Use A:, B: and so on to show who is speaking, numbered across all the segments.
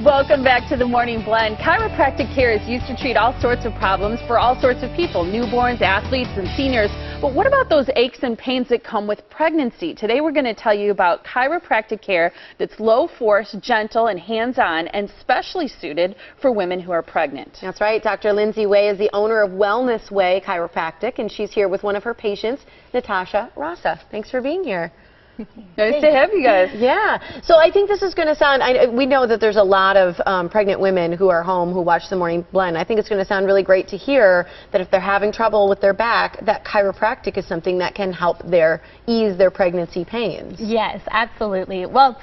A: Welcome back to the Morning Blend. Chiropractic care is used to treat all sorts of problems for all sorts of people, newborns, athletes, and seniors. But what about those aches and pains that come with pregnancy? Today we're going to tell you about chiropractic care that's low force, gentle, and hands-on, and specially suited for women who are pregnant.
B: That's right. Dr. Linsay Way is the owner of Linsay Way Chiropractic, and she's here with one of her patients, Natasha Rasa. Thanks for being here.
A: Nice to have you guys.
B: Yeah. So I think this is going to sound, we know that there's a lot of pregnant women who are home who watch the Morning Blend. I think it's going to sound really great to hear that if they're having trouble with their back, that chiropractic is something that can help ease their pregnancy pains.
C: Yes, absolutely. Well,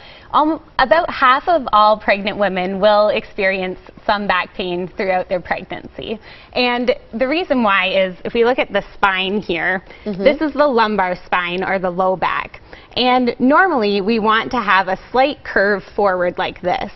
C: about half of all pregnant women will experience some back pain throughout their pregnancy. And the reason why is, if we look at the spine here, this is the lumbar spine, or the low back. And normally we want to have a slight curve forward like this.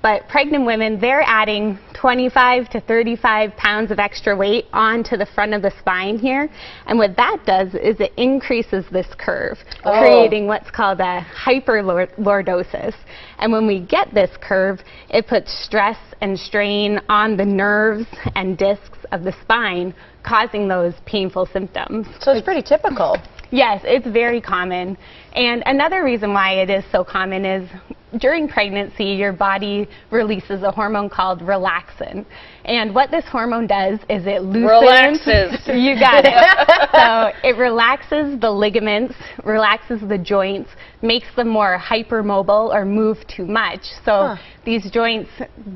C: But pregnant women, they're adding 25 to 35 pounds of extra weight onto the front of the spine here. And what that does is it increases this curve, creating what's called a hyperlordosis. And when we get this curve, it puts stress and strain on the nerves and discs of the spine, causing those painful symptoms.
B: So it's pretty typical.
C: Yes, it's very common. And another reason why it is so common is during pregnancy, your body releases a hormone called relaxin. And what this hormone does is it loosens.
A: Relaxes.
C: You got it. So it relaxes the ligaments, relaxes the joints, makes them more hypermobile or move too much. So these joints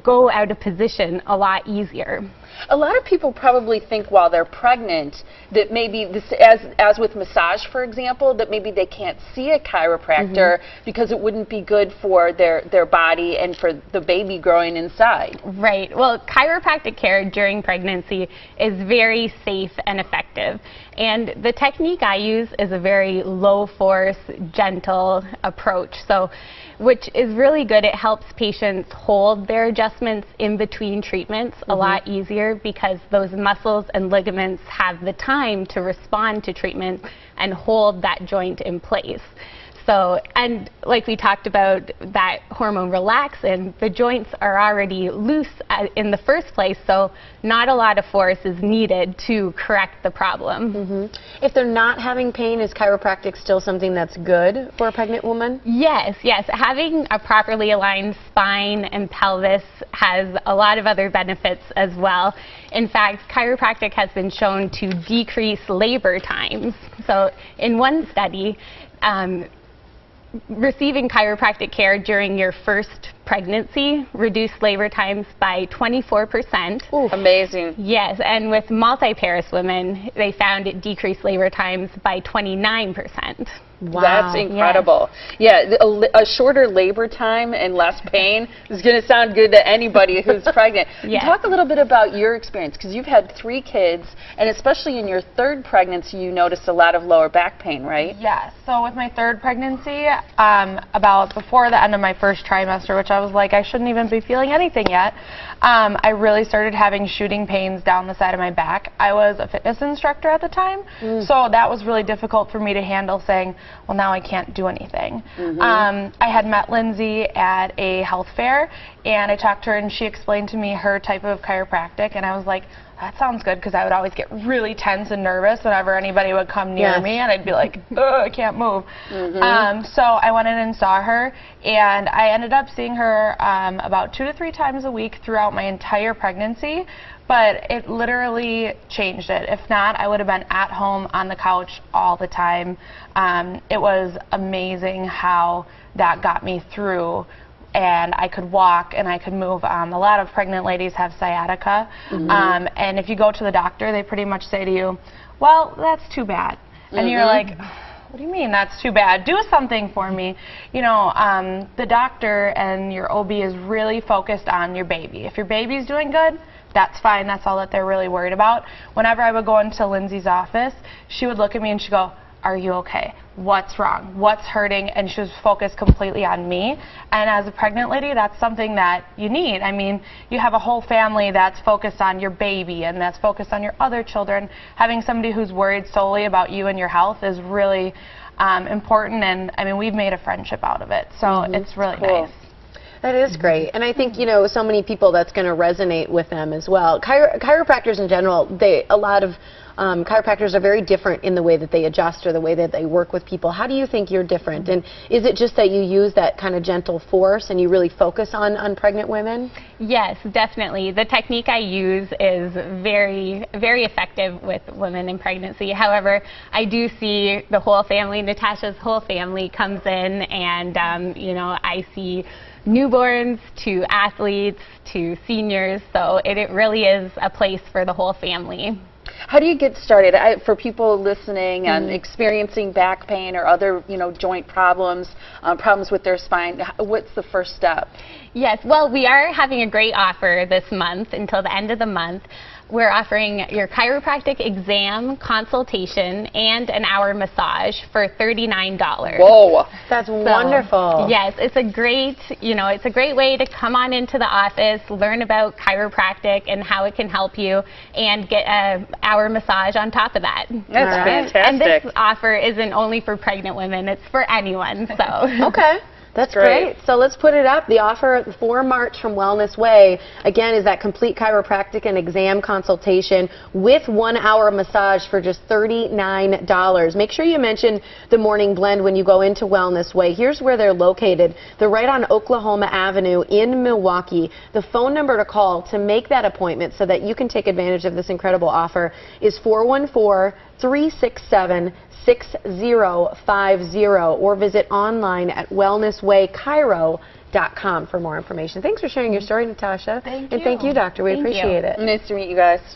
C: go out of position a lot easier.
A: A lot of people probably think while they're pregnant that maybe this, as with massage, for example, that maybe they can't see a chiropractor because it wouldn't be good for their body and for the baby growing inside.
C: Right. Well, chiropractic care during pregnancy is very safe and effective. And the technique I use is a very low force, gentle approach. So, which is really good. It helps patients hold their adjustments in between treatments a lot easier, because those muscles and ligaments have the time to respond to treatment and hold that joint in place. So, and like we talked about, that hormone relaxin, the joints are already loose in the first place, so not a lot of force is needed to correct the problem.
B: If they're not having pain, is chiropractic still something that's good for a pregnant woman?
C: Yes, yes. Having a properly aligned spine and pelvis has a lot of other benefits as well. In fact, chiropractic has been shown to decrease labor times. So in one study, receiving chiropractic care during your first pregnancy reduced labor times by 24%.
A: Ooh, amazing.
C: Yes, and with multiparous women, they found it decreased labor times by 29%.
A: Wow. That's incredible. Yes. Yeah, a shorter labor time and less pain is going to sound good to anybody who's pregnant.
C: Yes.
A: Talk a little bit about your experience, because you've had 3 kids, and especially in your 3rd pregnancy, you noticed a lot of lower back pain, right?
D: Yes. So with my 3rd pregnancy, about before the end of my 1st trimester, which I was like, I shouldn't even be feeling anything yet, I really started having shooting pains down the side of my back. I was a fitness instructor at the time, so that was really difficult for me to handle, saying, well, now I can't do anything. I had met Linsay at a health fair, and I talked to her, and she explained to me her type of chiropractic, and I was like, that sounds good, because I would always get really tense and nervous whenever anybody would come near me, and I'd be like, I can't move. So I went in and saw her, and I ended up seeing her about 2 to 3 times a week throughout my entire pregnancy. But it literally changed it. If not, I would have been at home on the couch all the time. It was amazing how that got me through, and I could walk and I could move. A lot of pregnant ladies have sciatica, and if you go to the doctor, they pretty much say to you, well, that's too bad. And you're like, what do you mean that's too bad? Do something for me. You know, the doctor and your OB is really focused on your baby. If your baby's doing good, that's fine. That's all that they're really worried about. Whenever I would go into Linsay's office, she would look at me and she'd go, are you okay? What's wrong? What's hurting? And she was focused completely on me. And as a pregnant lady, that's something that you need. I mean, you have a whole family that's focused on your baby and that's focused on your other children. Having somebody who's worried solely about you and your health is really important. And I mean, we've made a friendship out of it. So it's really nice.
B: That is great. And I think, you know, so many people that's going to resonate with them as well. Chiropractors in general, a lot of chiropractors are very different in the way that they adjust or the way that they work with people. How do you think you're different? And is it just that you use that kind of gentle force and you really focus on pregnant women?
C: Yes, definitely. The technique I use is very, very effective with women in pregnancy. However, I do see the whole family. Natasha's whole family comes in, and you know, I see newborns to athletes to seniors. So it really is a place for the whole family.
A: How do you get started? For people listening and experiencing back pain or other, you know, joint problems, problems with their spine, what's the first step?
C: Yes, well, we are having a great offer this month until the end of the month. We're offering your chiropractic exam, consultation, and an hour massage for $39.
A: Whoa,
B: that's wonderful.
C: Yes, it's a great, you know, it's a great way to come on into the office, learn about chiropractic and how it can help you, and get an hour massage on top of that.
A: That's fantastic.
C: And this offer isn't only for pregnant women; it's for anyone. So
B: okay. That's great. So let's put it up. The offer for March from Wellness Way, again, is that complete chiropractic and exam consultation with 1 hour massage for just $39. Make sure you mention the Morning Blend when you go into Wellness Way. Here's where they're located. They're right on Oklahoma Avenue in Milwaukee. The phone number to call to make that appointment so that you can take advantage of this incredible offer is 414-367-6050, or visit online at wellnesswaychiro.com for more information. Thanks for sharing your story, Natasha.
C: Thank you.
B: And thank you, Doctor. We appreciate it.
A: Nice to meet you guys.